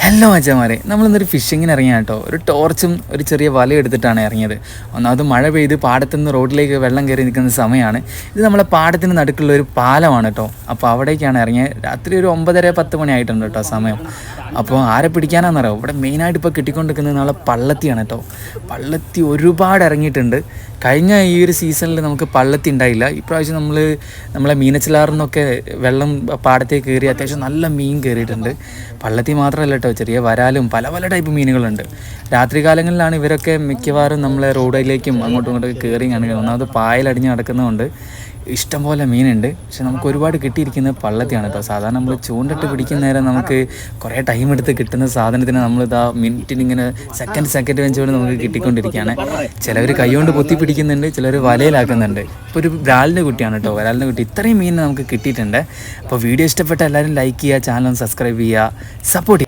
Hello അച്ഛന്മാരെ, നമ്മളിന്നൊരു ഫിഷിങ്ങിന് ഇറങ്ങിയ കേട്ടോ. ഒരു ടോർച്ചും ഒരു ചെറിയ വലയും എടുത്തിട്ടാണ് ഇറങ്ങിയത്. ഒന്നാമത് മഴ പെയ്ത് പാടത്തുനിന്ന് റോഡിലേക്ക് വെള്ളം കയറി നിൽക്കുന്ന സമയമാണ്. ഇത് നമ്മളെ പാടത്തിന് നടുക്കുള്ള ഒരു പാലമാണ് കേട്ടോ. അപ്പോൾ അവിടേക്കാണ് ഇറങ്ങിയത്. രാത്രി ഒരു 9:30-10 മണി ആയിട്ടുണ്ട് കേട്ടോ സമയം. അപ്പോൾ ആരെ പിടിക്കാനാണെന്നറിയാം, ഇവിടെ മെയിനായിട്ട് ഇപ്പോൾ കിട്ടിക്കൊണ്ടിരിക്കുന്നത് നമ്മളെ പള്ളത്തിയാണ് കേട്ടോ. പള്ളത്തി ഒരുപാട് ഇറങ്ങിയിട്ടുണ്ട്. കഴിഞ്ഞ ഈ ഒരു സീസണിൽ നമുക്ക് പള്ളത്തി ഉണ്ടായില്ല. ഇപ്രാവശ്യം നമ്മളെ മീനച്ചിലാറിൽ വെള്ളം പാടത്തേക്ക് കയറി അത്യാവശ്യം നല്ല മീൻ കയറിയിട്ടുണ്ട്. പള്ളത്തി മാത്രമല്ല കേട്ടോ, ചെറിയ വരാലും പല പല ടൈപ്പ് മീനുകളുണ്ട്. രാത്രി കാലങ്ങളിലാണ് ഇവരൊക്കെ മിക്കവാറും നമ്മളെ റോഡിലേക്കും അങ്ങോട്ടും ഇങ്ങോട്ടൊക്കെ കയറി കാണുക. ഒന്നാമത് പായലടിഞ്ഞ് നടക്കുന്നതുകൊണ്ട് ഇഷ്ടംപോലെ മീനുണ്ട്. പക്ഷെ നമുക്ക് ഒരുപാട് കിട്ടിയിരിക്കുന്നത് പള്ളത്തിയാണ് കേട്ടോ. സാധാരണ നമ്മൾ ചൂണ്ടിട്ട് പിടിക്കുന്ന നേരം നമുക്ക് കുറേ ടൈം എടുത്ത് കിട്ടുന്ന സാധനത്തിന് നമ്മളിതാ മിനിറ്റിനിങ്ങനെ സെക്കൻഡ് വെച്ചുകൊണ്ട് നമുക്ക് കിട്ടിക്കൊണ്ടിരിക്കുകയാണ്. ചിലവർ കൈകൊണ്ട് പൊത്തി പിടിക്കുന്നുണ്ട്, ചിലർ വലയിലാക്കുന്നുണ്ട്. ഇപ്പോൾ ഒരു ബ്രാലിൻ്റെ കുട്ടിയാണ് കേട്ടോ, വരാലിൻ്റെ കുട്ടി. ഇത്രയും മീൻ നമുക്ക് കിട്ടിയിട്ടുണ്ട്. അപ്പോൾ വീഡിയോ ഇഷ്ടപ്പെട്ട എല്ലാവരും ലൈക്ക് ചെയ്യുക, ചാനൽ സബ്സ്ക്രൈബ് ചെയ്യുക, സപ്പോർട്ട് ചെയ്യുക.